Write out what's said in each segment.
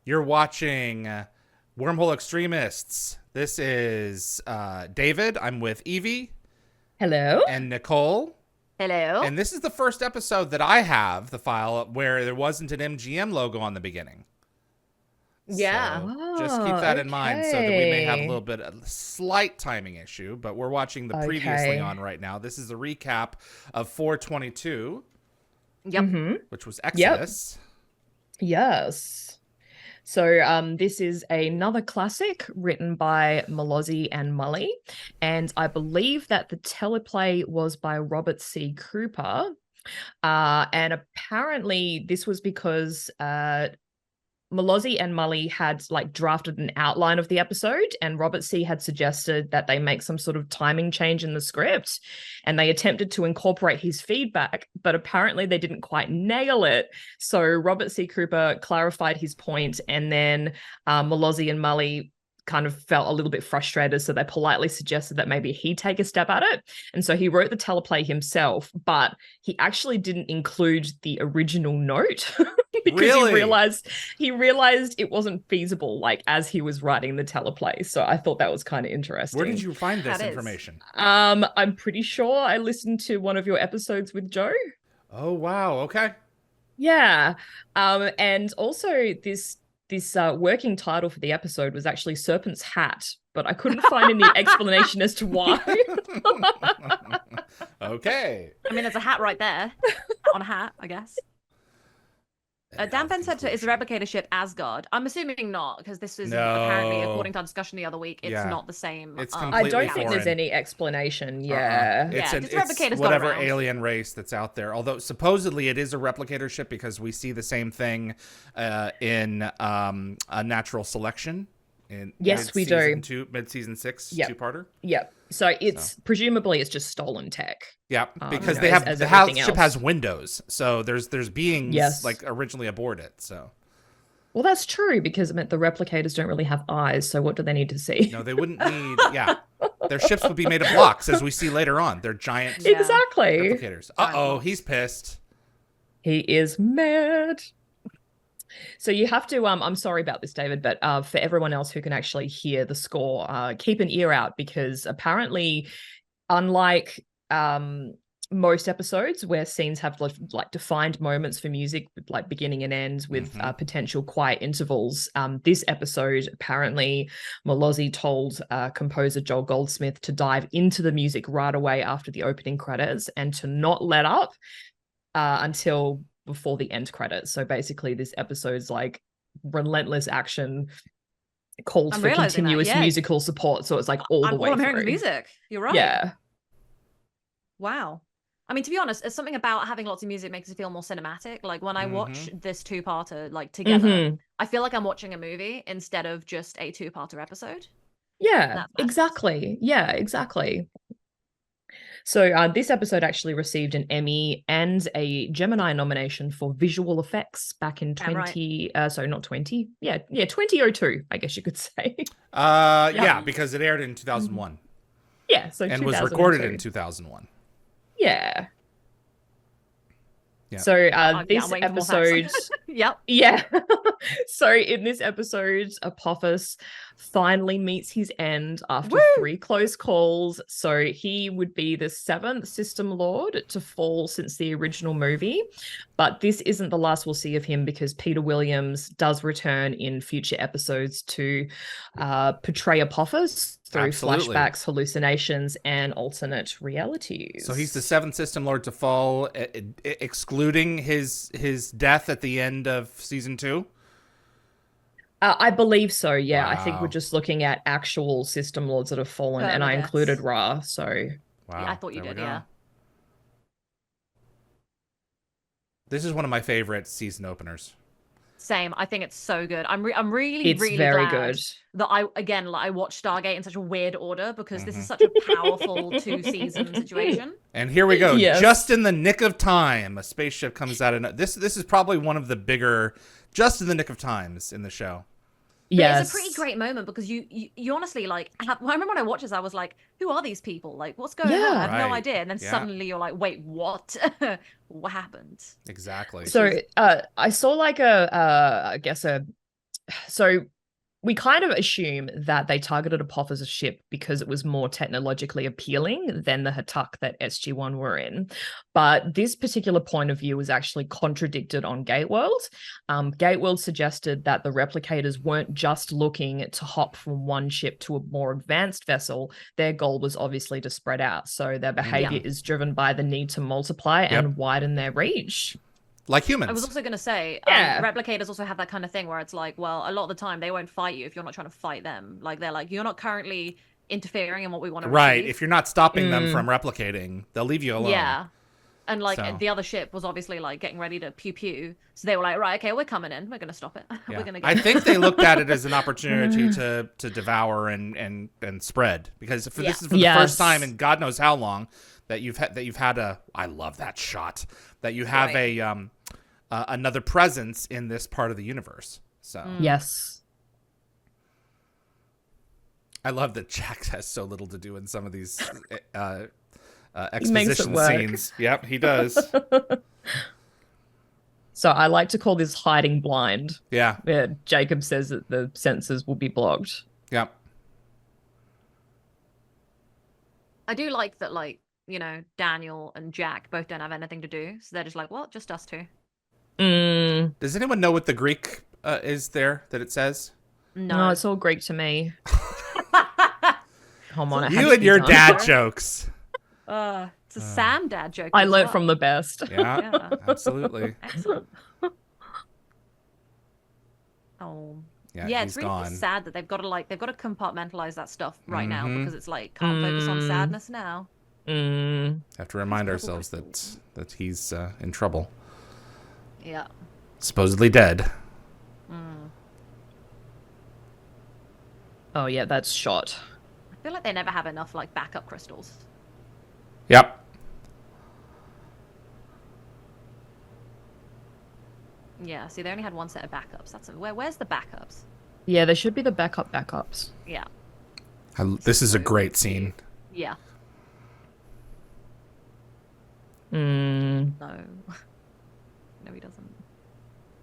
You're watching Wormhole Extremists. This is David. I'm with Evie Hello. and Nicole. Hello. And this is the first episode that I have the file where there wasn't an MGM logo on the beginning. Yeah. So just keep Oh, that in mind so that we may have a little okay. bit of a slight timing issue, but we're watching the previously Okay. on right now. This is a recap of 422, Yep. Mm-hmm. which was Yep. Exodus. Yes. So this is another classic written by Malozzi and Mully, and I believe that the teleplay was by Robert C. Cooper. And apparently this was because Malozzi and Mully had like drafted an outline of the episode, and Robert C had suggested that they make some sort of timing change in the script, and they attempted to incorporate his feedback, but apparently they didn't quite nail it. So Robert C. Cooper clarified his point, and then Malozzi and Mully kind of felt a little bit frustrated, so they politely suggested that maybe he take a stab at it. And so he wrote the teleplay himself, but he actually didn't include the original note because Really? he realized it wasn't feasible like as he was writing the teleplay. So I thought that was kind of interesting. Where did you find this That is. information? I'm pretty sure I listened to one of your episodes with Joe. Oh, wow. Okay. Yeah. And also this working title for the episode was actually Serpent's Hat, but I couldn't find any explanation as to why. Okay. I mean, there's a hat right there. On a hat, I guess. Dan Fenn said, is the replicator ship Asgard? I'm assuming not, because this is apparently, No. according to our discussion the other week, it's Yeah. not the same. It's I completely don't think there's foreign. any explanation. Yeah. It's, Yeah, an, just the it's replicator's gone whatever around. alien race that's out there. Although supposedly it is a replicator ship because we see the same thing in a natural selection in Yes, we do. mid-season 6 Yep. two-parter. Yep. So it's presumably it's just stolen tech. Yeah, because you they know, have as the everything ship else. has windows, so there's beings Yes. like originally aboard it. So Well, that's true because I meant the replicators don't really have eyes. So what do they need to see? no, they wouldn't need. Yeah, their ships would be made of blocks, as we see later on. They're giant Yeah. Exactly. replicators. He's pissed. He is mad. So you have to I'm sorry about this, David, but for everyone else who can actually hear the score, keep an ear out because apparently, unlike most episodes where scenes have like defined moments for music, like beginning and ends with potential quiet intervals, this episode apparently Malozzi told composer Joel Goldsmith to dive into the music right away after the opening credits and to not let up until before the end credits. So basically this episode's like relentless action calls I'm for realizing that, continuous yeah. musical support, so it's like all the way I'm hearing through. is music. You're right. Yeah. Wow. I mean, to be honest, it's something about having lots of music makes it feel more cinematic. Like when I watch this two-parter like together, I feel like I'm watching a movie instead of just a two-parter episode. Yeah, That's exactly. Yeah, exactly. So this episode actually received an Emmy and a Gemini nomination for visual effects back in Damn right. 2002, I guess you could say. Yeah, because it aired in 2001 Yeah, so and was recorded in 2002. 2001. Yeah. Yeah. So I'm this waiting for more episode, facts. Yep. yeah. So in this episode, Apophis finally meets his end after Woo! 3 close calls. So he would be the 7th System Lord to fall since the original movie. But this isn't the last we'll see of him because Peter Williams does return in future episodes to portray Apophis through Absolutely. flashbacks, hallucinations, and alternate realities. So he's the 7th System Lord to fall, excluding his death at the end of season 2. I believe so, yeah. Wow. I think we're just looking at actual System Lords that have fallen, and I Deaths. included Ra, so... Wow. Yeah, I thought you there we did, go. yeah. This is one of my favorite season openers. Same. I think it's so good. I'm really, It's really very glad good. that I watched Stargate in such a weird order because this is such a powerful 2-season situation. And here we go. Yes. Just in the nick of time, a spaceship comes out of this is probably one of the bigger just in the nick of times in the show. But Yes. it's a pretty great moment because you honestly like I remember when I watched this, I was like, who are these people? Like, what's going on? I have no Right. idea. And then Yeah. suddenly you're like, wait, what? What happened? Exactly. So I saw like I guess a so we kind of assume that they targeted Apotha's ship because it was more technologically appealing than the Hatuk that SG1 were in. But this particular point of view was actually contradicted on Gateworld. Gateworld suggested that the replicators weren't just looking to hop from one ship to a more advanced vessel. Their goal was obviously to spread out. So their behavior is driven by the need to multiply and widen their reach. Like humans. I was also going to say, replicators also have that kind of thing where it's like, well, a lot of the time they won't fight you if you're not trying to fight them. Like, they're like, you're not currently interfering in what we want to Right. receive. If you're not stopping them from replicating, they'll leave you alone. Yeah. And, like, the other ship was obviously, like, getting ready to pew-pew. So they were like, right, okay, we're coming in. We're going to stop it. Yeah. We're going to I think they looked at it as an opportunity to devour and spread. Because this is for the first time in God knows how long that you've had a... I love that shot. That you have another presence in this part of the universe. So yes, I love that Jack has so little to do in some of these exposition scenes. Yep, he does. So I like to call this hiding blind. Yeah. Where Jacob says that the sensors will be blocked. Yep. I do like that, like, you know, Daniel and Jack both don't have anything to do. So they're just like, well, just us two. Does anyone know what the Greek is there that it says? No, it's all Greek to me. Come on, you and your dad jokes. It's a Sam dad joke. I learned from the best. Yeah, absolutely. Excellent. Oh. Yeah, it's really gone. sad that they've got to compartmentalize that stuff right now because it's like can't focus on sadness now. Have to remind ourselves that he's in trouble. Yeah. Supposedly dead. Oh yeah, that's shot. I feel like they never have enough like backup crystals. Yep. Yeah, see, they only had one set of backups. Where's the backups? Yeah, there should be the backups. Yeah. This is a great scene. Yeah. No, he doesn't.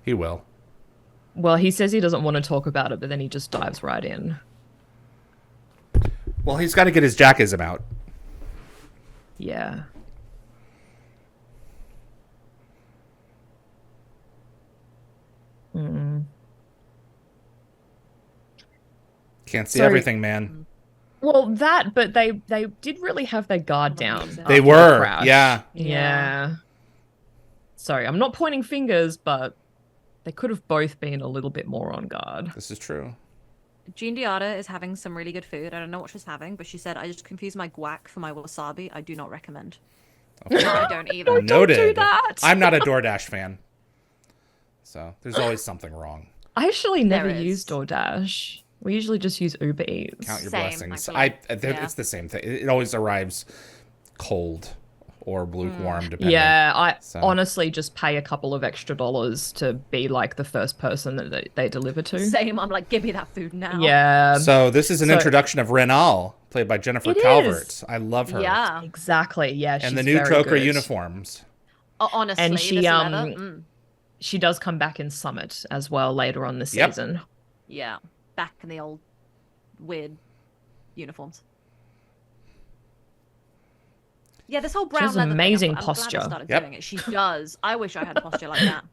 He will. Well, he says he doesn't want to talk about it, but then he just dives right in. Well, he's got to get his jackism out. Yeah. Can't see everything, man. Well, but they did really have their guard down. They were, yeah. Sorry, I'm not pointing fingers, but they could have both been a little bit more on guard. This is true. Jean Diata is having some really good food. I don't know what she's having, but she said, I just confused my guac for my wasabi. I do not recommend. Okay. No, I don't either. Noted. Don't do that. I'm not a DoorDash fan. So there's always something wrong. I actually never use DoorDash. We usually just use Uber Eats. Count your blessings. It's the same thing. It always arrives cold or lukewarm, depending. Yeah, I honestly just pay a couple of extra dollars to be like the first person that they deliver to. Same. I'm like, give me that food now. Yeah. So this is an introduction of Renal, played by Jennifer Calvert. I love her. Yeah. Exactly. Yeah. And the new Coker uniforms. Honestly, and she does come back in Summit as well later on this season. Yeah. Back in the old weird uniforms. Yeah, this whole brown leather amazing thing, posture. I'm glad I started doing it. She does. I wish I had posture like that.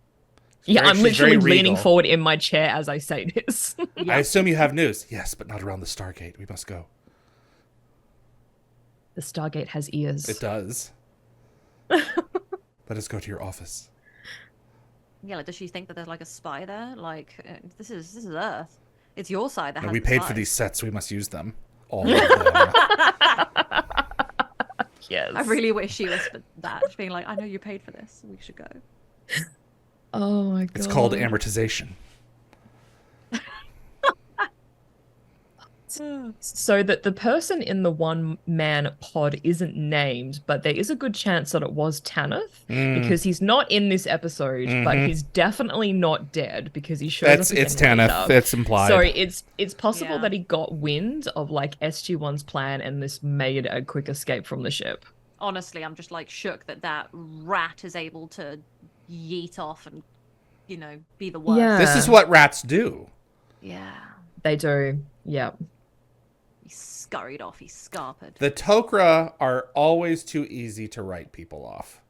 Yeah, I'm literally leaning forward in my chair as I say this. I assume you have news. Yes, but not around the Stargate. We must go. The Stargate has ears. It does. Let us go to your office. Yeah, like, does she think that there's like a spy there? Like, this is Earth. It's your side that has we the paid spy. for these sets. We must use them. All of them. Yes. I really wish she whispered that, being like, I know you paid for this. We should go. Oh my god. It's called amortization. So that the person in the one-man pod isn't named, but there is a good chance that it was Tanith because he's not in this episode, but he's definitely not dead because he shows up. It's Tanith. It's implied. So it's possible that he got wind of like SG1's plan and this made a quick escape from the ship. Honestly, I'm just like shook that rat is able to yeet off and, you know, be the worst. Yeah. This is what rats do. Yeah. They do. Yeah. He scurried off. He scarpered. The Tok'ra are always too easy to write people off.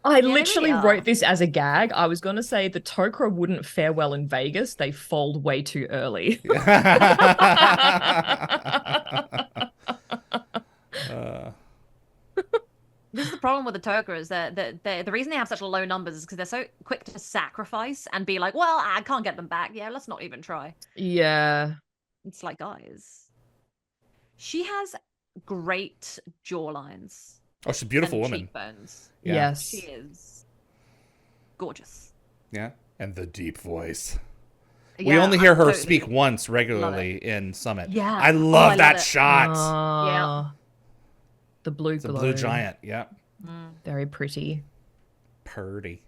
I they literally really are. wrote this as a gag. I was going to say the Tok'ra wouldn't fare well in Vegas. They fold way too early. This is the problem with the Tok'ra is that the reason they have such low numbers is because they're so quick to sacrifice and be like, well, I can't get them back. Yeah, let's not even try. Yeah. It's like, guys. She has great jawlines. Oh, she's a beautiful and woman. Cheekbones. Yeah. Yes. She is gorgeous. Yeah. And the deep voice. Yeah, we only hear her totally speak once regularly in Summit. Yeah. I love that it. shot. Yeah. The blue It's a glow. blue giant. Yeah. Very pretty. Purdy.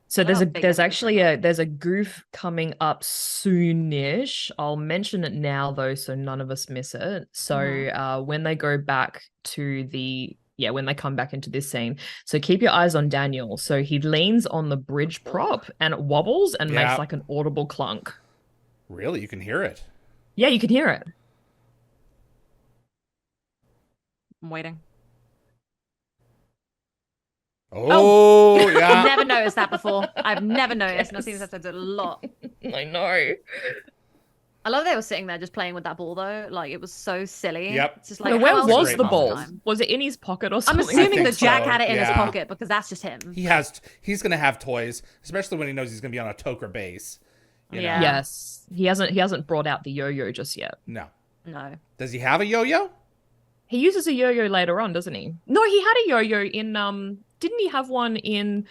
So What else big there's is it? actually a goof coming up soonish. I'll mention it now though, so none of us miss it. So when they go back to when they come back into this scene, so keep your eyes on Daniel. So he leans on the bridge prop and it wobbles and makes like an audible clunk. Really? You can hear it? Yeah, you can hear it. I'm waiting. Oh, yeah. I've never noticed that before. I've never noticed. And I've seen this episode a lot. I know. I love they were sitting there just playing with that ball though. Like it was so silly. Yep. It's just Like, like, where how else was would the you ball? pass time? Was it in his pocket or I'm something? assuming think that Jack so, had it in his yeah. pocket because that's just him. He's going to have toys, especially when he knows he's going to be on a Tok'ra base. You know? Yeah. Yes. He hasn't brought out the yo-yo just yet. No. No. Does he have a yo-yo? He uses a yo-yo later on, doesn't he? No, he had a yo-yo in didn't he have one in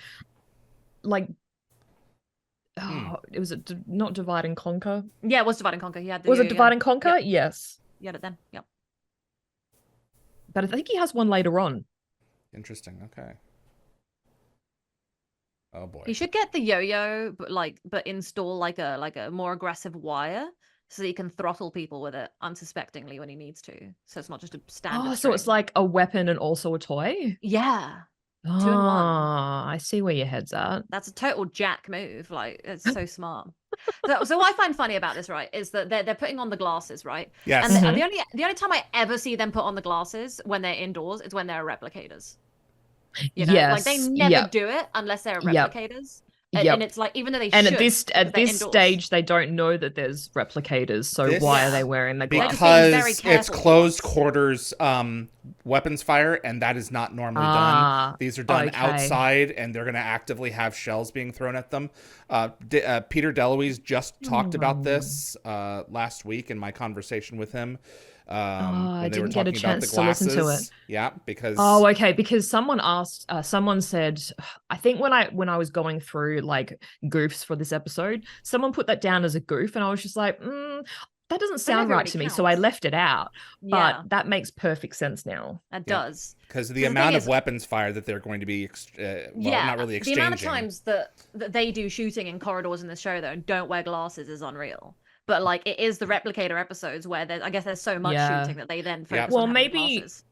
like it was not Divide and Conquer? Yeah, it was Divide and Conquer. He had the Was it yo-yo. Divide and Conquer? Yep. Yes. He had it then. Yep. But I think he has one later on. Interesting. Okay. Oh boy. He should get the yo-yo, but install like a more aggressive wire so that he can throttle people with it unsuspectingly when he needs to. So it's not just a standard. Oh, so it's string. like a weapon and also a toy? Yeah. Oh, in one. I see where your head's at. That's a total Jack move. Like it's so smart. So what I find funny about this, right, is that they're putting on the glasses, right? Yes. And the only time I ever see them put on the glasses when they're indoors is when they're replicators. You know, like they Yes, never yep. do it unless they're Yep. replicators. Yep. And it's like even though they And should, at this they're indoors. stage, they don't know that there's replicators. So This- why are they wearing the They're just glasses? being very Because it's careful. closed quarters weapons fire, and that is not normally done. These are done okay. outside, and they're going to actively have shells being thrown at them. Peter DeLuise just talked about this last week in my conversation with him. I when they were didn't get a talking about the chance to listen to glasses. it. Yeah, because Oh, okay. Because someone asked, someone said, I think when I was going through like goofs for this episode, someone put that down as a goof, and I was just like, that doesn't sound right everybody to me. So I counts. left it out. Yeah, But that makes perfect sense now. that Yeah. does. because of The the thing amount of is- weapant fire that they're going to be not really the exchanging. amount of times that they do shooting in corridors in the show though and don't wear glasses is unreal. But like it is the replicator episodes where I guess there's so much Yeah. shooting that they then focus Yeah. on Well, having maybe- glasses.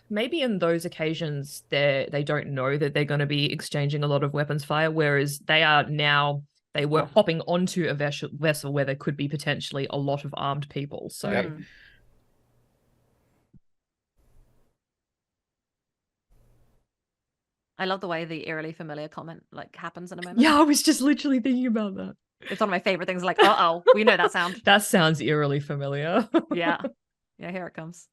Maybe in those occasions they don't know that they're going to be exchanging a lot of weapons fire, whereas they were hopping onto a vessel where there could be potentially a lot of armed people. So Yep. I love the way the eerily familiar comment like happens in a moment. yeah, I was just literally thinking about that. It's one of my favorite things. Like, we know that sound. That sounds eerily familiar. Yeah. Yeah, here it comes.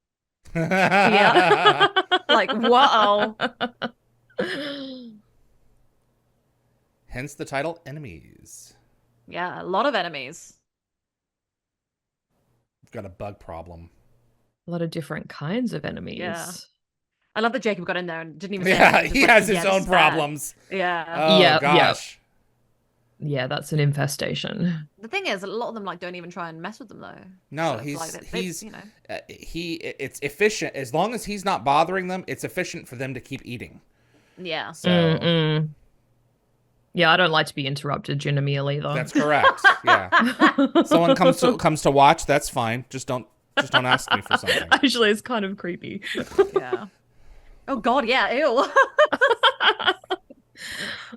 Yeah. Like, whoa. Hence the title Enemies. Yeah, a lot of enemies. We've got a bug problem. A lot of different kinds of enemies. Yeah. I love that Jacob got in there and didn't even say Yeah, anything, he just like, has his "Yeah, this own is bad." problems. Yeah. Oh Yeah, yeah. gosh. Yeah, that's an infestation. The thing is, a lot of them like don't even try and mess with them though. No, So it's like he's you know. it's efficient as long as he's not bothering them. It's efficient for them to keep eating. Yeah. So Mm-mm. Yeah, I don't like to be interrupted, Gina Meal either. that's correct. Yeah, someone comes to watch. That's fine. Just don't ask me for something. Actually, it's kind of creepy. Yeah. Oh God, yeah. Ew.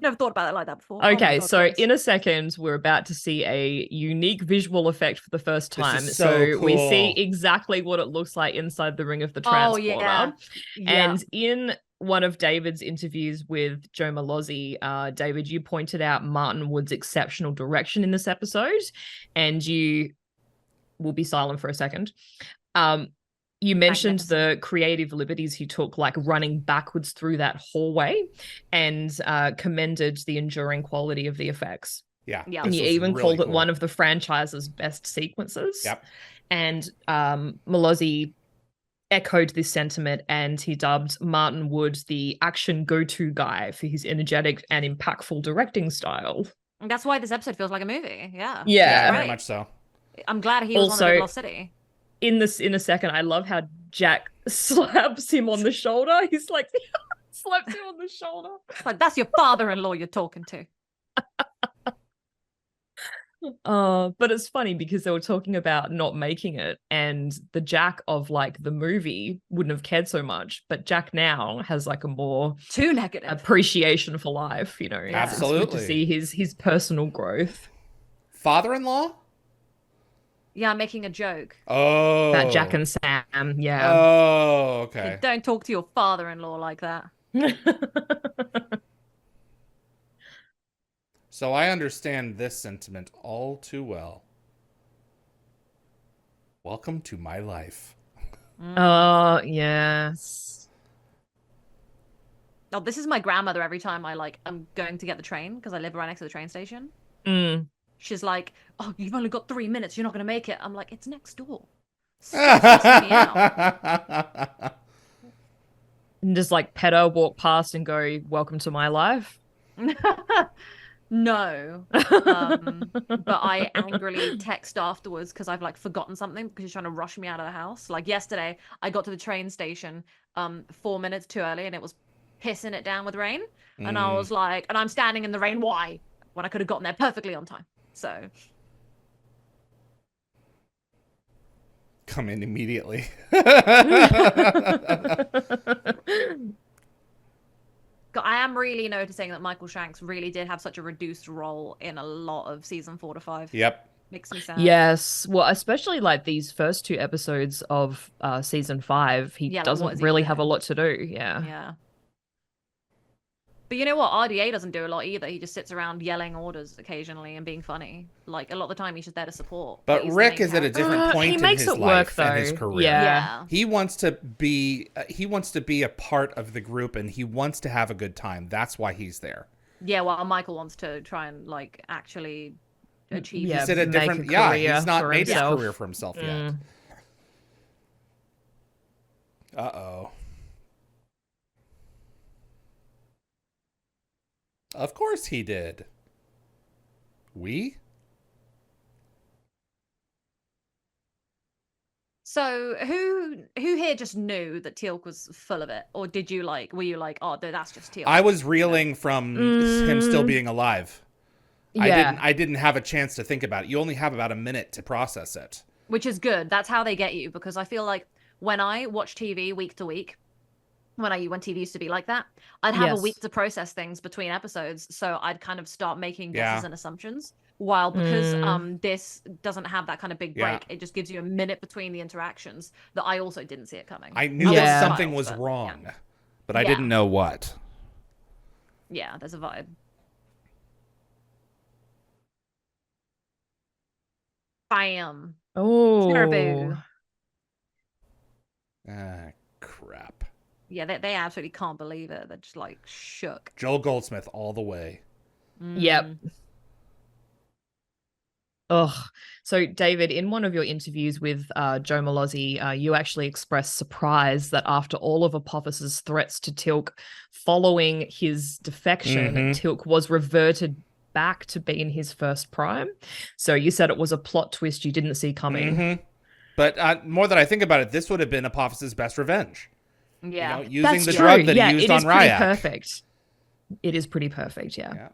Never thought about it like that before. Oh my Okay, God, so guys. in a second, we're about to see a unique visual effect for the first This time. is so we cool. see exactly what it looks like inside the ring of the Oh, transporter. yeah. And in one of David's interviews with Joe Malozzi, David, you pointed out Martin Wood's exceptional direction in this episode, and you will be silent for a second. You mentioned the creative liberties he took, like running backwards through that hallway, and commended the enduring quality of the effects. Yeah. And you even called it one of the franchise's best sequences. Yep. And Malozzi echoed this sentiment, and he dubbed Martin Wood the action go-to guy for his energetic and impactful directing style. And that's why this episode feels like a movie. Yeah, very much so. I'm glad he was on the Big Lost City. In a second, I love how Jack slaps him on the shoulder. He's like, slaps him on the shoulder. It's like, that's your father-in-law you're talking to. But it's funny because they were talking about not making it, and the Jack of like the movie wouldn't have cared so much, but Jack now has like a more too negative appreciation for life, you know. Absolutely. It's good to see his personal growth. Father-in-law? Yeah, I'm making a joke. Oh. About Jack and Sam, yeah. Oh, okay. Don't talk to your father-in-law like that. So I understand this sentiment all too well. Welcome to my life. Oh, yes. Oh, this is my grandmother every time I'm going to get the train because I live right next to the train station. She's like, oh, you've only got 3 minutes. You're not going to make it. I'm like, it's next door. Stop stressing me out. And just like pedo walk past and go, welcome to my life. No. But I angrily text afterwards because I've like forgotten something because she's trying to rush me out of the house. Like yesterday, I got to the train station 4 minutes too early and it was pissing it down with rain. And I was like, and I'm standing in the rain. Why? When I could have gotten there perfectly on time. So come in immediately. I am really noticing that Michael Shanks really did have such a reduced role in a lot of season 4 to 5. Yep. Makes me sad. Yes. Well, especially like these first 2 episodes of season 5, he doesn't really have a lot to do. Yeah. Yeah. But you know what? RDA doesn't do a lot either. He just sits around yelling orders occasionally and being funny. Like a lot of the time, he's just there to support. But Rick is at a different point in his life and his career. Yeah. He wants to be a part of the group, and he wants to have a good time. That's why he's there. Yeah, well, Michael wants to try and like actually achieve. He's at a different. He's not made his career for himself yet. Uh-oh. Of course he did. So who here just knew that Teal'c was full of it, or were you like, oh, that's just Teal'c? I was reeling from him still being alive. Yeah. I didn't have a chance to think about it. You only have about a minute to process it. Which is good. That's how they get you, because I feel like when I watch TV week to week, when TV used to be like that, I'd have a week to process things between episodes, so I'd kind of start making guesses and assumptions. While because this doesn't have that kind of big break, it just gives you a minute between the interactions that I also didn't see it coming. I knew that something was wrong, but I didn't know what. Yeah, there's a vibe. Bam. Oh. Caribou. Ah, crap. Yeah, they absolutely can't believe it. They're just like shook. Joel Goldsmith all the way. Yep. Ugh. So, David, in one of your interviews with Joe Malozzi, you actually expressed surprise that after all of Apophis's threats to Teal'c following his defection, Teal'c was reverted back to being his first prime. So you said it was a plot twist you didn't see coming. But more that I think about it, this would have been Apophis's best revenge. Yeah. You know, using the drug that he used on Ryak. Perfect. It is pretty perfect, yeah.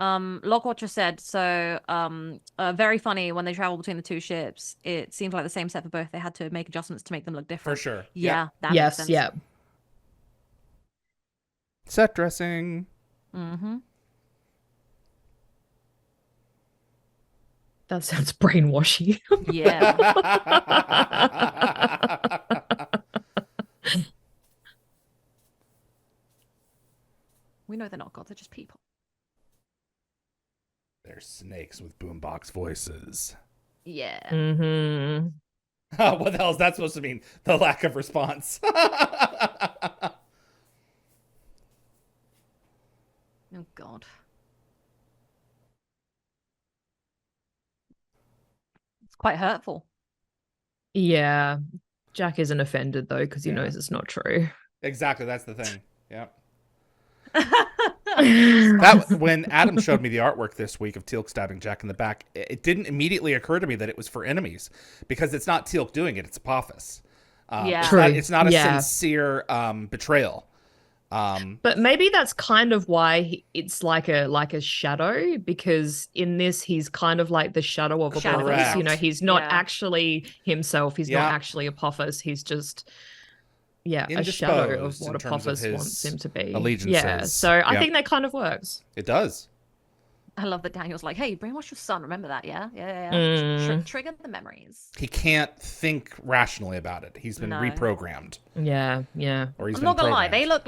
Lockwatcher said, so very funny when they travel between the two ships. It seems like the same set for both. They had to make adjustments to make them look different. For sure. Yeah, that makes sense. Set dressing. Mm-hmm. That sounds brainwashy. Yeah. We know they're not gods, they're just people. They're snakes with boombox voices. Yeah. Mm-hmm. What the hell is that supposed to mean? The lack of response. Oh, God. It's quite hurtful. Yeah. Jack isn't offended, though, because he Yeah. knows it's not true. Exactly, that's the thing. Yep. That When Adam showed me the artwork this week of Teal'c stabbing Jack in the back, it didn't immediately occur to me that it was for enemies, because it's not Teal'c doing it; it's Apophis. Yeah. True. It's not a Yeah. sincere betrayal. But maybe that's kind of why it's like a shadow, because in this he's kind of like the shadow of Shadow Apophis. himself. You know, he's not Yeah. actually himself. He's Yeah. not actually Apophis. He's just a shadow of Indisposed what in terms of Apophis wants his him to be. allegiances. Yeah. So I Yep. think that kind of works. It does. I love that Daniel's like, hey, brainwash your son. Remember that, yeah? Yeah. Trigger the memories. He can't think rationally about it. He's been No. reprogrammed. Yeah. Yeah. Or he's I'm been not gonna lie, programmed. they look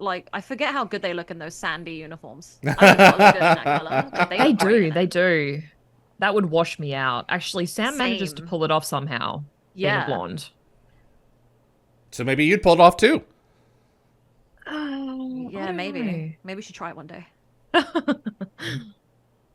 like I forget how good they look in those sandy uniforms. I don't know what look good in that color, but They look great do. in They it. do. That would wash me out. Actually, Sam manages to Same. pull it off somehow. Being Yeah. a blonde. So maybe you'd pull it off too. Yeah, maybe. Maybe we should try it one day. I'll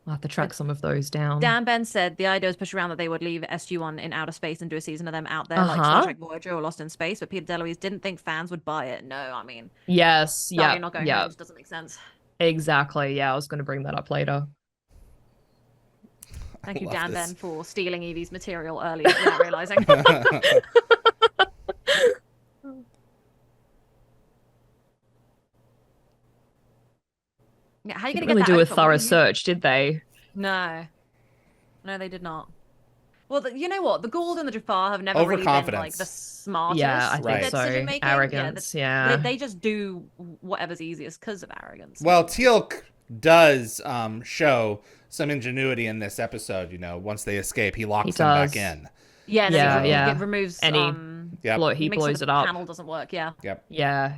have to track some of those down. Dan Ben said the idea was pushed around that they would leave SG1 in outer space and do a season of them out there like Star Trek Voyager or Lost in Space, but Peter DeLuise didn't think fans would buy it. No, I mean, Yes. Stargate Yeah. not going Yeah. home just doesn't make sense. Exactly. Yeah, I was going to bring that up later. Thank you, love Dan this. Ben, for stealing Evie's material earlier without realizing. Yeah, how are you Didn't gonna really get that do a outfit? What thorough are you- search, did they? No, they did not. Well, you know what? The Gould and the Jafar have never really been like Overconfidence. the smartest. Yeah, I with Right. think their so. decision-making. Arrogance. Yeah, Yeah. they just do whatever's easiest because of arrogance. Well, Teal'c does show some ingenuity in this episode. You know, once they escape, he locks them back does. in. Yeah, and Yeah, then he yeah. removes And he- Yep. He makes sure blows the it up. panel doesn't work. Yeah. Yep. Yeah.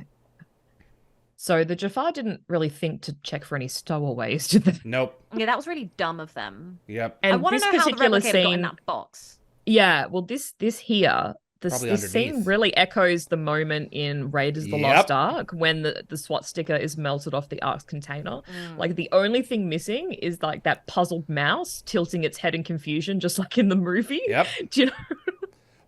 So the Jafar didn't really think to check for any stowaways, did they? Nope. Yeah, that was really dumb of them. Yep. I And want to this know how the particular replicator got in scene, that box. yeah, well, this here, Probably this scene underneath. really echoes the moment in Raiders of the Yep. Lost Ark when the SWAT sticker is melted off the Ark's container. Like the only thing missing is like that puzzled mouse tilting its head in confusion, just like in the movie. Yep. Do you know?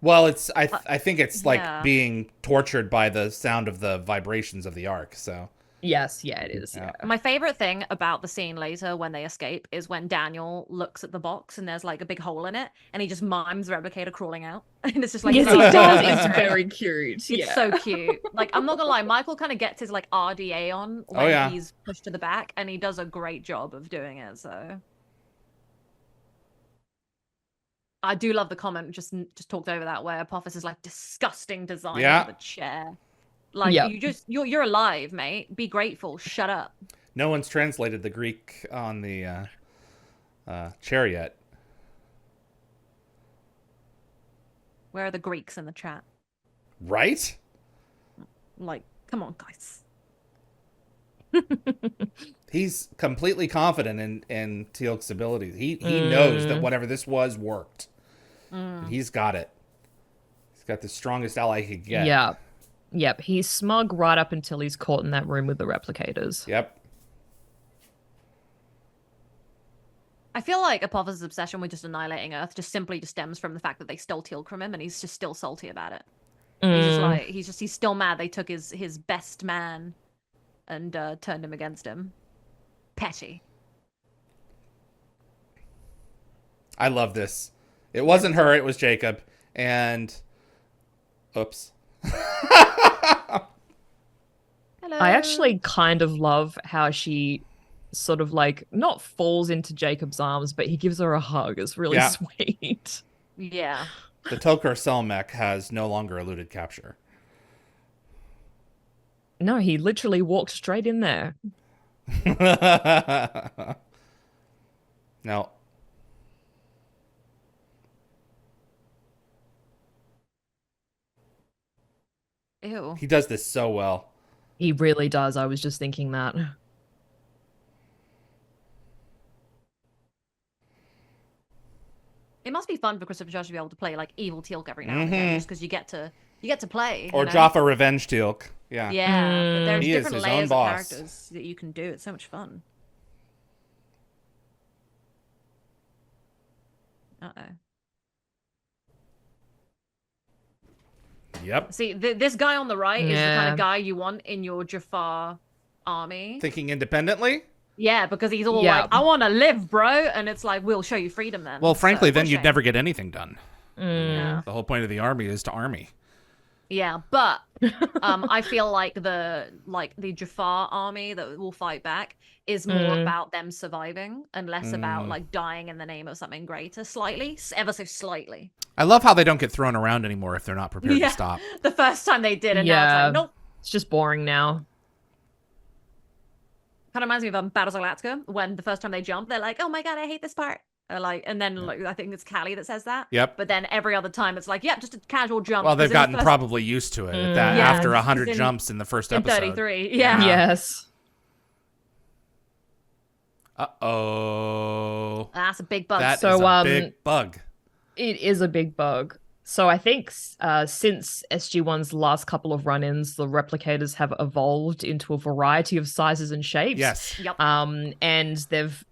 Well, it's I think it's like yeah. being tortured by the sound of the vibrations of the arc. So Yes, yeah, it is. Yeah. Yeah. My favorite thing about the scene later when they escape is when Daniel looks at the box and there's like a big hole in it and he just mimes the replicator crawling out. And it's just like, Yes, oh, it does. it's It's very cute. It's Yeah. so cute. Like, I'm not gonna lie, Michael kind of gets his like RDA on when yeah. he's pushed to the back, and he does a great job of doing it. So I do love the comment just talked over that where Apophis is like disgusting design Yeah. of the chair. Like Yep. you're alive, mate. Be grateful. Shut up. no one's translated the Greek on the chair yet. Where are the Greeks in the chat? Right? Like, come on, guys. He's completely confident in Teal'c's abilities. He knows that whatever this was worked. He's got it. He's got the strongest ally he could get. Yeah. Yep. He's smug right up until he's caught in that room with the replicators. Yep. I feel like Apophis' obsession with just annihilating Earth just simply just stems from the fact that they stole Teal'c from him, and he's just still salty about it. He's just like he's still mad they took his best man and turned him against him. Petty. I love this. It wasn't her, it was Jacob. And oops. Hello. I actually kind of love how she sort of like not falls into Jacob's arms, but he gives her a hug. It's really Yeah. sweet. Yeah. The Tok'ra Selmech has no longer eluded capture. No, he literally walked straight in there. No. Ew. He does this so well. He really does. I was just thinking that. It must be fun for Christopher Judge to be able to play like evil Teal'c every now and again, just because you get to play. Or you know? Jaffa Revenge Teal'c. Yeah. Yeah, but there's He is different his own layers of boss. characters that you can do. It's so much fun. Uh-oh. Yep. See, this guy on the right is the kind Yeah. of guy you want in your Jafar army. Thinking independently? Yeah, because he's all Yeah. like, I want to live, bro. And it's like, we'll show you freedom then. Well, frankly, So, then what a you'd shame. never get anything done. Yeah. The whole point of the army is to army. Yeah, but I feel like the Jafar army that will fight back is more about them surviving and less about like dying in the name of something greater, slightly, ever so slightly. I love how they don't get thrown around anymore if they're not prepared to stop. The first time they did, and now it's like, nope. It's just boring now. Kind of reminds me of Battlestar Galactica when the first time they jump, they're like, "Oh my god, I hate this part." Like, and then like I think it's Callie that says that. Yep. But then every other time it's like, "Yep, just a casual jump." Well, they've 'Cause in the gotten first- probably used to it at that Yeah, after 100 in- jumps in the first in episode. 33. Yeah. Yes. Uh-oh. That's a big bug. That So, is a big bug. It is a big bug. So I think since SG1's last couple of run-ins, the replicators have evolved into a variety of sizes and shapes. Yes. Yep. And they've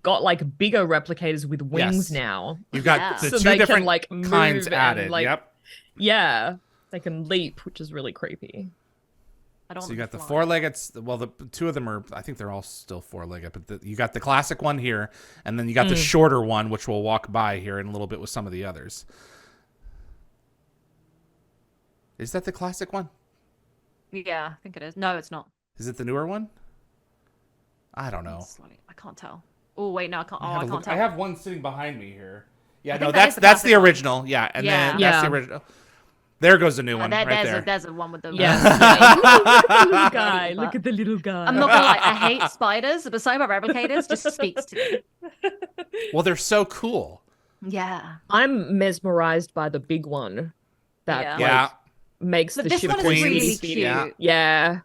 got like bigger replicators with wings Yes. now. You've got Yeah. the So two they different can like move kinds and, added. like, Yep. Yeah. They can leap, which is really creepy. I don't So want you them got the to fly. four-legged. Well, the two of them are. I think they're all still four-legged, but you got the classic one here, and then you got the shorter one, which we'll walk by here in a little bit with some of the others. Is that the classic one? Yeah, I think it is. No, it's not. Is it the newer one? I don't know. I can't tell. Oh wait, no, I can't. Oh, I can't I tell. have one sitting behind me here. Yeah, I no, think that is that's the the classic one. original. Yeah, and Yeah. then that's the Yeah. original. There goes the new one right there's there. there's a one with the Yes. Look guy. Look at the little guy. I'm not gonna lie, I hate spiders, but something about replicators just speaks to me. Well, they're so cool. Yeah. I'm mesmerized by the big one that Yeah. like, Yeah. makes But the this ship one is queens. really speedy. cute. Yeah. Yeah.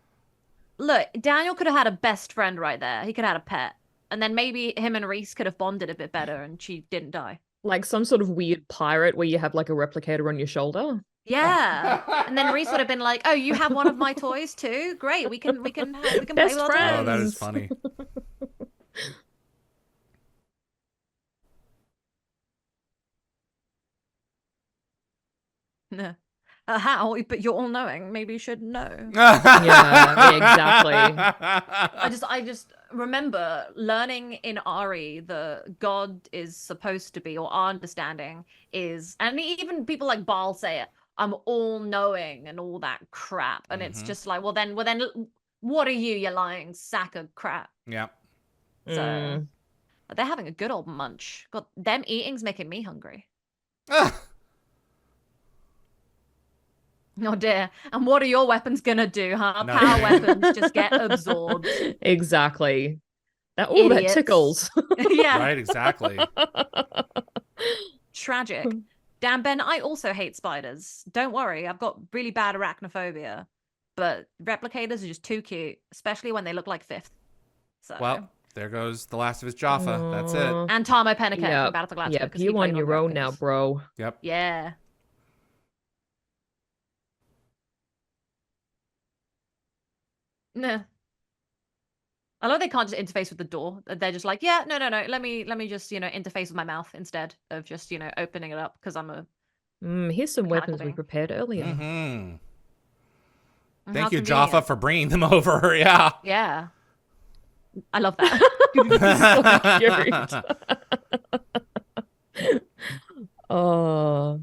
Look, Daniel could have had a best friend right there. He could have had a pet. And then maybe him and Reese could have bonded a bit better and she didn't die. Like some sort of weird pirate where you have like a replicator on your shoulder. Yeah. And then Reese would have been like, "Oh, you have one of my toys too? Great. We can play Best with our toys." friends. Oh, that is funny. No. How? But you're all knowing. Maybe you should know. Yeah, exactly. I just remember learning in Ari the God is supposed to be, or our understanding is, and even people like Baal say it, I'm all knowing and all that crap. And it's just like, well then what are you lying sack of crap? Yeah. So they're having a good old munch. God, them eating's making me hungry. Oh dear. And what are your weapons gonna do, huh? No. Power weapons just get absorbed. Exactly. That that Idiots. tickles. Yeah. Right, exactly. Tragic. Damn, Ben, I also hate spiders. Don't worry, I've got really bad arachnophobia. But replicators are just too cute, especially when they look like Fifth. So. Well, there goes the last of his Jaffa. That's it. And Tamo Pennicott Yeah. from Battlestar Galactica. Yeah, 'cause he you played on one of your the own now, replicators. bro. Yep. Yeah. Nah. I love they can't just interface with the door. They're just like, yeah, no. Let me just, interface with my mouth instead of just, opening it up because I'm a. Here's some Mechanical weapons we thing. prepared earlier. Mm-hmm. How Thank you, convenient. Jaffa, for bringing them over. Yeah. Yeah. I love that. So cute. Oh.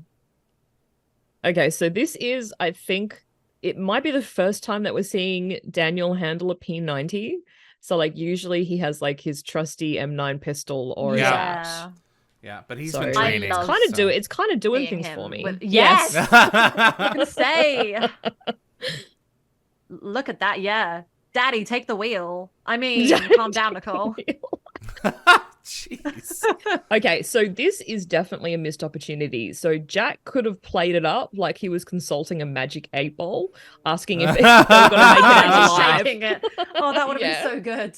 Okay, so this is, I think, it might be the first time that we're seeing Daniel handle a P90. So, like, usually he has, like, his trusty M9 pistol or his Yeah. axe. Yeah, but he's So been I training. love- It's kind of doing Seeing things him for me. with- Yes. Yes! I was gonna say. Look at that, yeah. Daddy, take the wheel. I mean, calm down, Nicole. Jeez. Okay, so this is definitely a missed opportunity. So Jack could have played it up like he was consulting a magic 8-ball, asking if they were going to make it out alive. Shaking it. Oh, that would have been so good.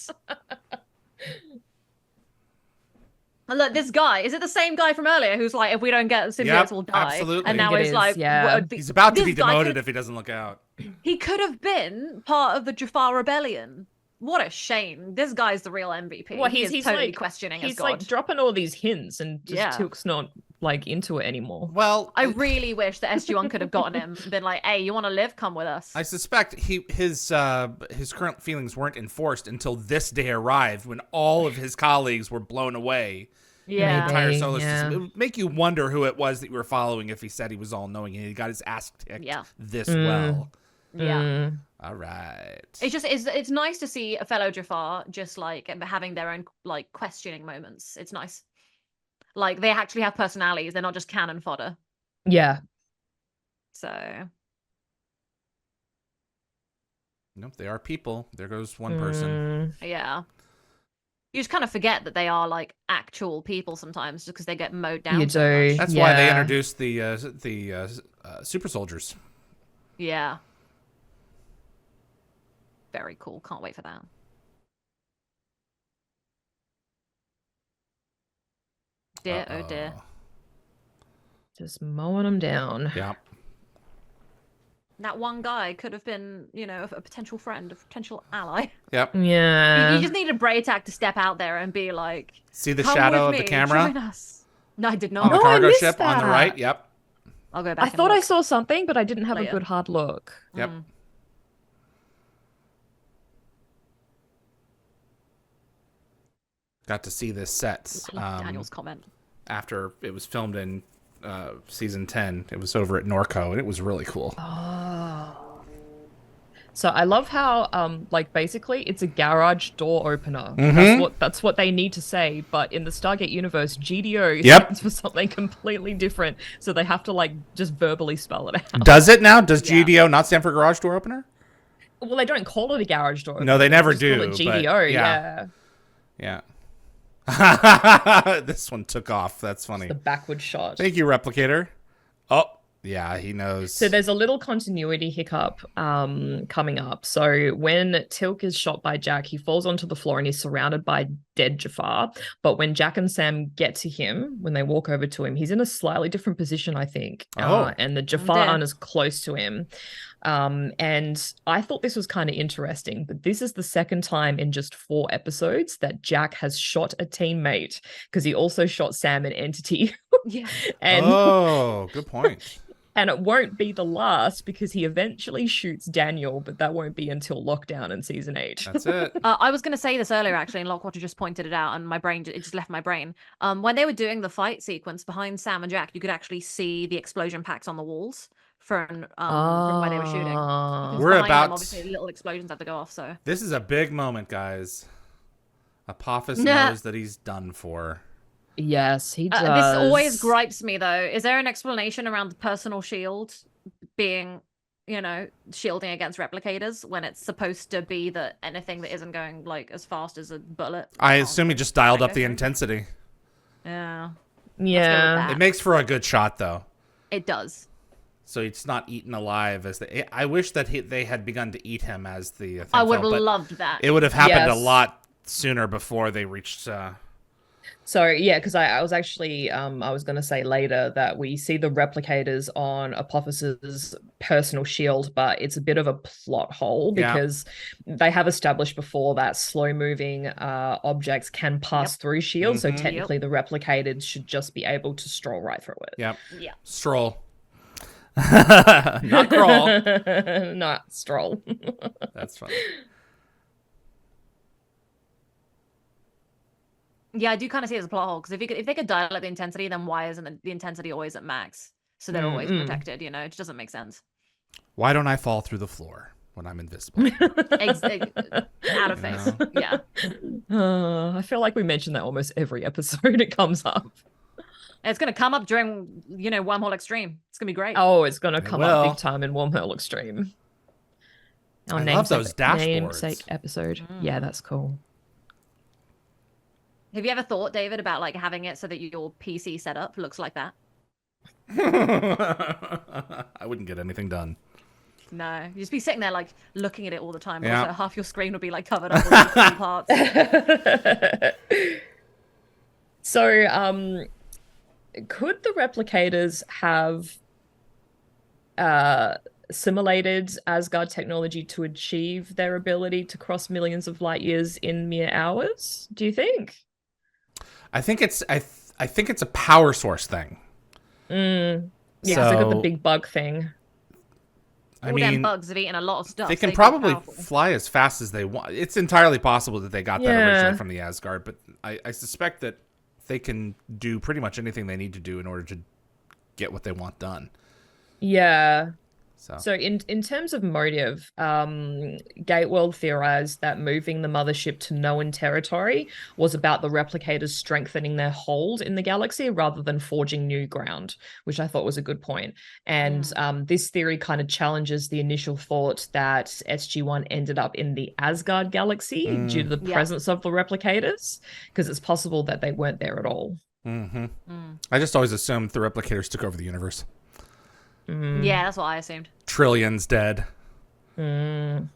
And look, this guy, is it the same guy from earlier who's like, if we don't get the symbiotes, we'll die? Absolutely. And now he's like, he's about to be demoted if he doesn't look out. He could have been part of the Jafar Rebellion. What a shame. This guy's the real MVP. Well, he's totally like, questioning he's his god. like dropping all these hints and just Tilk's not like into it anymore. Well, I really wish that SG1 could have gotten him and been like, hey, you want to live? Come with us. I suspect his current feelings weren't enforced until this day arrived when all of his colleagues were blown away. Yeah. The entire solar system. It would make you wonder who it was that you were following if he said he was all knowing and he got his ass kicked this well. Yeah. All right. It's nice to see a fellow Jafar just like having their own like questioning moments. It's nice. Like they actually have personalities. They're not just cannon fodder. Yeah. So. Nope, they are people. There goes one person. Yeah. You just kind of forget that they are like actual people sometimes, just because they get mowed down. You so do. much. That's why they introduced the super soldiers. Yeah. Very cool. Can't wait for that. Dear, oh dear. Just mowing them down. Yeah. That one guy could have been, you know, a potential friend, a potential ally. Yep. Yeah. You just need a Braytac to step out there and be like, see the shadow of the camera? Join us. No, I did not. On the cargo ship that. on the right. Yep. I'll go back. I thought I saw something, but I didn't have a good hard look. Yep. Got to see this set. Daniel's comment. After it was filmed in season 10, it was over at Norco, and it was really cool. Oh. So I love how, like, basically it's a garage door opener. That's what they need to say. But in the Stargate universe, GDO stands for something completely different. So they have to, like, just verbally spell it out. Does it now? Does GDO not stand for garage door opener? Well, they don't call it a garage door opener. No, they never do. Call it GDO, yeah. This one took off. That's funny. It's the backward shot. Thank you, Replicator. Oh, yeah, he knows. So there's a little continuity hiccup coming up. So when Tilk is shot by Jack, he falls onto the floor and he's surrounded by dead Jafar. But when Jack and Sam get to him, when they walk over to him, he's in a slightly different position, I think. And the Jafar aren't as close to him. And I thought this was kind of interesting, but this is the second time in just 4 episodes that Jack has shot a teammate, because he also shot Sam in Entity. And good point. And it won't be the last, because he eventually shoots Daniel, but that won't be until lockdown in season 8. That's it. I was going to say this earlier, actually, and Lockwater just pointed it out, and my brain, it just left my brain. When they were doing the fight sequence behind Sam and Jack, you could actually see the explosion packs on the walls from where they were shooting. We're about... obviously, little explosions had to go off, so... This is a big moment, guys. Apophis knows that he's done for. Yes, he does. This always gripes me, though. Is there an explanation around the personal shield being, you know, shielding against replicators, when it's supposed to be that anything that isn't going, like, as fast as a bullet? I assume he just dialed up the intensity. Yeah. Yeah. It makes for a good shot, though. It does. So it's not eaten alive as I wish that they had begun to eat him as the. I would have loved that. It would have happened a lot sooner before they reached. So yeah, because I was actually I was going to say later that we see the replicators on Apophis's personal shield, but it's a bit of a plot hole, because they have established before that slow moving objects can pass through shields. So technically the replicators should just be able to stroll right through it. Yep. Yeah. Stroll. Not crawl. Not stroll. That's funny. Yeah, I do kind of see it as a plot hole, because if they could dial up the intensity, then why isn't the intensity always at max? So they're always protected, you know? It just doesn't make sense. Why don't I fall through the floor when I'm invisible? Out of face. Yeah. I feel like we mention that almost every episode it comes up. It's going to come up during, you know, Wormhole Extreme. It's going to be great. Oh, it's going to come up big time in Wormhole Extreme. Our I love those dashboards. namesake episode. Yeah, that's cool. Have you ever thought, David, about like having it so that your PC setup looks like that? I wouldn't get anything done. No, you'd just be sitting there like looking at it all the time. Yeah. Also, half your screen would be like covered up with different parts. So, could the replicators have assimilated Asgard technology to achieve their ability to cross millions of light years in mere hours? Do you think? I think it's I think it's a power source thing. Yeah, So, so I got the big bug thing. I All mean, them bugs have eaten a lot of stuff. they can They'd be probably powerful. fly as fast as they want. It's entirely possible that they got that originally from the Asgard, but I suspect that they can do pretty much anything they need to do in order to get what they want done. Yeah. So in terms of motive, Gateworld theorized that moving the mothership to known territory was about the replicators strengthening their hold in the galaxy rather than forging new ground, which I thought was a good point. And this theory kind of challenges the initial thought that SG1 ended up in the Asgard galaxy due to the presence of the replicators, because it's possible that they weren't there at all. I just always assumed the replicators took over the universe. Yeah, that's what I assumed. Trillions dead. Until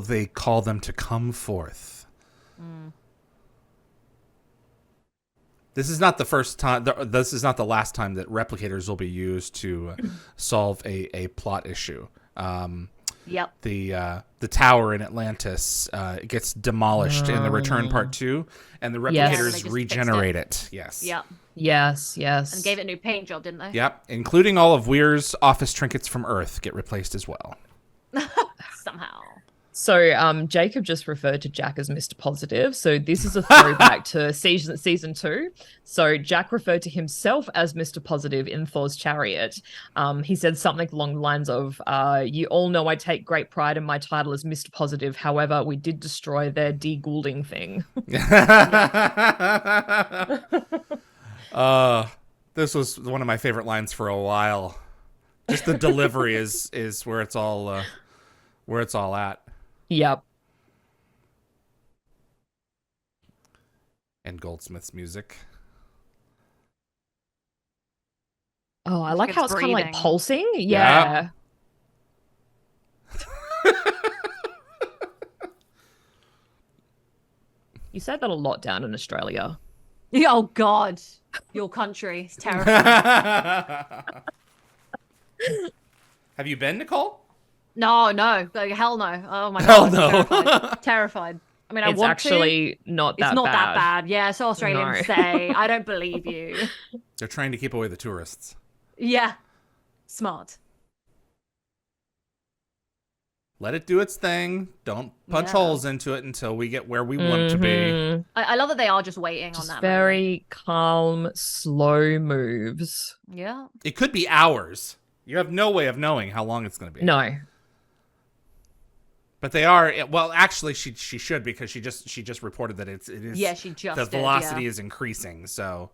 they call them to come forth. This is not the first time. This is not the last time that replicators will be used to solve a plot issue. Yep. The tower in Atlantis gets demolished in the Return Part 2, and the replicators regenerate it. Yes. Yep. Yes. And gave it a new paint job, didn't they? Yep. Including all of Weir's office trinkets from Earth get replaced as well. Somehow. So Jacob just referred to Jack as Mr. Positive. So this is a throwback to season 2. So Jack referred to himself as Mr. Positive in Thor's Chariot. He said something along the lines of, you all know I take great pride in my title as Mr. Positive. However, we did destroy their de-Goulding thing. This was one of my favorite lines for a while. Just the delivery is where it's all at. Yep. And Goldsmith's music. Oh, I like how it's kind of like breathing. pulsing. Yeah. You said that a lot down in Australia. Oh, God. Your country is terrifying. Have you been, Nicole? No. Like, hell no. Oh, my Hell God. no. Terrified. I mean, I It's want actually not that It's not bad. that bad. Yeah, so Australians No. say. I don't believe you. They're trying to keep away the tourists. Yeah. Smart. Let it do its thing. Don't punch Yeah. holes into it until we get where we want to be. Mhm. I love that they are just waiting Just on that very calm, slow moves. moment. Yeah. It could be hours. You have no way of knowing how long it's going to be. No. But they are. Well, actually, she should, because she just reported that it is. Yeah, she just the did, velocity yeah. is increasing. So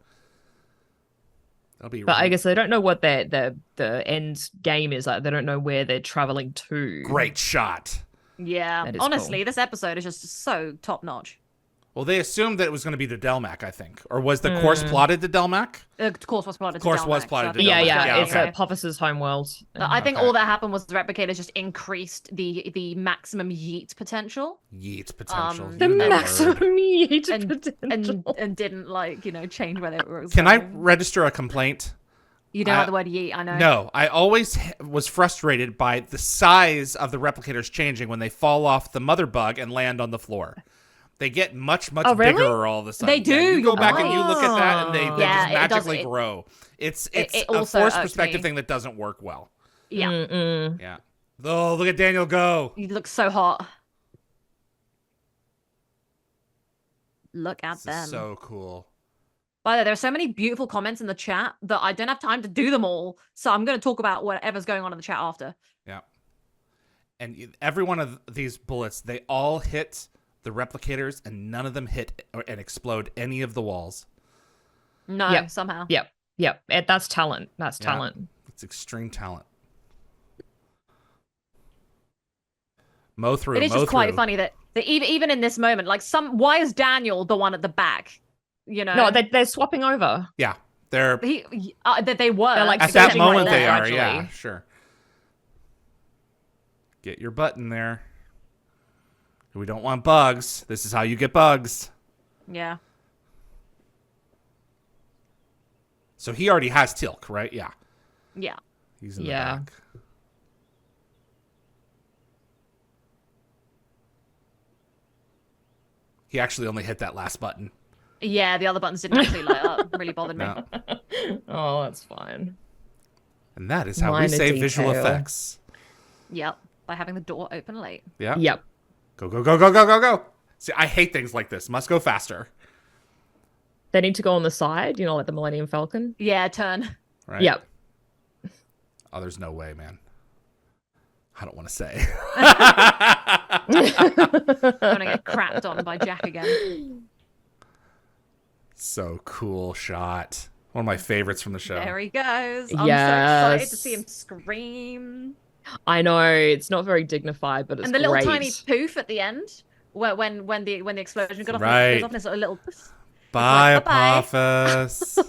that'll be. But I guess they don't know what the end game is. Like, they don't know where they're traveling to. Great shot. Yeah. That is Honestly, cool. this episode is just so top notch. Well, they assumed that it was going to be the Delmac, I think, or was the course plotted to Delmac? Course was plotted. Course to was Delmac, plotted so to I Yeah, think Delmac. yeah. Yeah, It's okay. Apophis' homeworld. I think Okay. all that happened was the replicators just increased the maximum yeet potential Yeet potential. The The Even that maximum word. yeet and potential. and didn't change where they were. Can I going. register a complaint? You don't like the word yeet, I know. No, I always was frustrated by the size of the replicators changing when they fall off the mother bug and land on the floor. They get much Oh, really? bigger all of a sudden. They do, Yeah, you go you're back and you look at that, and they Yeah, just it does- magically grow. It's it a also forced irks perspective me. thing that doesn't work well. Yeah, Mm-mm. Yeah. Oh, look at Daniel go. you look so hot. Look at This them. is so cool. By the way, there are so many beautiful comments in the chat that I don't have time to do them all. So I'm going to talk about whatever's going on in the chat after. Yeah. And every one of these bullets, they all hit the replicators, and none of them hit and explode any of the walls. No, Yep. somehow. Yep. That's talent. That's Yeah. talent. It's extreme talent. Mow through. It is just quite funny that even in this moment, like why is Daniel the one at the back? You know, No, they're swapping over. Yeah, they're that they were. They're, like, at that switching moment roles they are. gradually. Yeah, sure. Get your butt in there. We don't want bugs. This is how you get bugs. Yeah. So he already has Teal'c, right? Yeah. Yeah. He's in the back. He actually only hit that last button. Yeah, the other buttons didn't actually light up. Really bothered me. No. Oh, that's fine. And that is how Minor we save visual detail. effects. Yep. By having the door open late. Yeah. Yep. Go, go, go, go, go, go, go. See, I hate things like this. Must go faster. They need to go on the side, like the Millennium Falcon. Yeah, turn. Right? Yep. Oh, there's no way, man. I don't want to say. Gonna get crapped on by Jack again. So cool shot. One of my favorites from the show. There he goes. I'm so Yes. excited to see him scream. I know it's not very dignified, but it's And the little great. tiny poof at the end, where when the explosion got off, Right. goes off, and it's a little. Bye, Like, bye-bye. Apophis.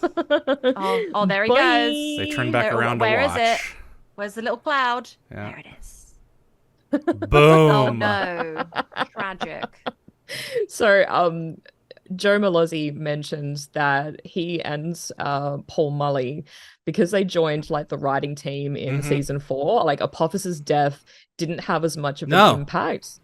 Oh, there he Bye. goes. They turn back Where- around where to is watch. it? Where's the little cloud? Yeah. There it is. Boom. Oh no! Tragic. So, Joe Malozzi mentioned that he and Paul Mully, because they joined like the writing team in season 4, like Apophis's death didn't have as much of an impact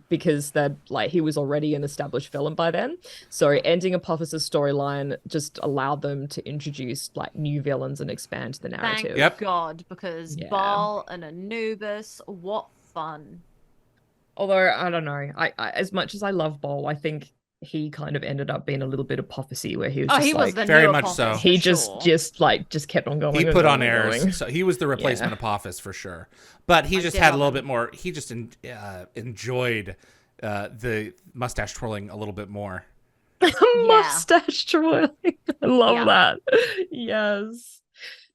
because that like he was already an established villain by then. So ending Apophis's storyline just allowed them to introduce like new villains and expand the narrative. Thank God, because Yeah. Baal and Anubis, what fun. Although I don't know, I as much as I love Bol, I think he kind of ended up being a little bit Apophisy, where he was just He like, was the very new much Apophis, so. for he sure. just kept on going. He and put on going and going. airs, so he was the replacement Apophis for sure. But he just did had a love little him. bit more. He just enjoyed the mustache twirling a little bit more. Mustache twirling. I love Yeah. that. Yes.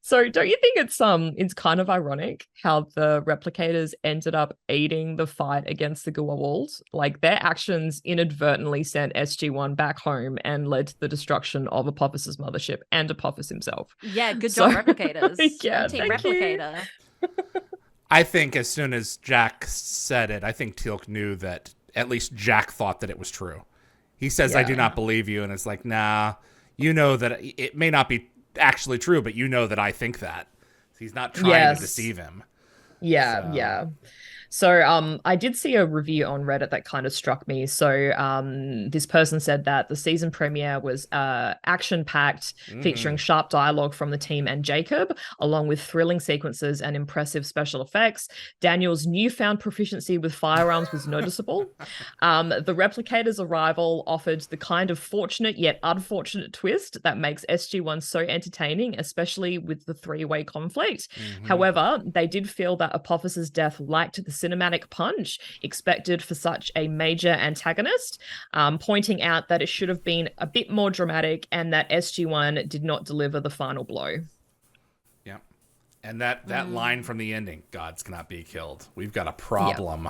So don't you think it's kind of ironic how the replicators ended up aiding the fight against the Goa'uld? Like their actions inadvertently sent SG1 back home and led to the destruction of Apophis's mothership and Apophis himself. Yeah, good So- job, replicators. Yeah, Team thank you. replicator. I think as soon as Jack said it, I think Teal'c knew that at least Jack thought that it was true. He says, "I do Yeah. not believe you," and it's like, nah, you know that it may not be actually true, but you know that I think that. He's not trying Yes. to deceive him. Yeah, So- yeah. So I did see a review on Reddit that kind of struck me. So this person said that the season premiere was action-packed, featuring sharp dialogue from the team and Jacob, along with thrilling sequences and impressive special effects. Daniel's newfound proficiency with firearms was noticeable. The Replicators' arrival offered the kind of fortunate yet unfortunate twist that makes SG1 so entertaining, especially with the three-way conflict. However, they did feel that Apophis's death lacked the cinematic punch expected for such a major antagonist, pointing out that it should have been a bit more dramatic and that SG1 did not deliver the final blow. Yeah. And that line from the ending, gods cannot be killed. We've got a problem.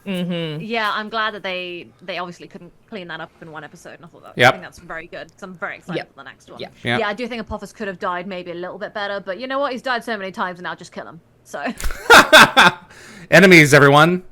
Yeah, I'm glad that they obviously couldn't clean that up in one episode, and I thought that Yep. I think that's very good. So I'm very excited Yep. for the next one. Yep. Yep. Yeah, I do think Apophis could have died maybe a little bit better, but you know what? He's died so many times, and I'll just kill him. So Enemies, everyone.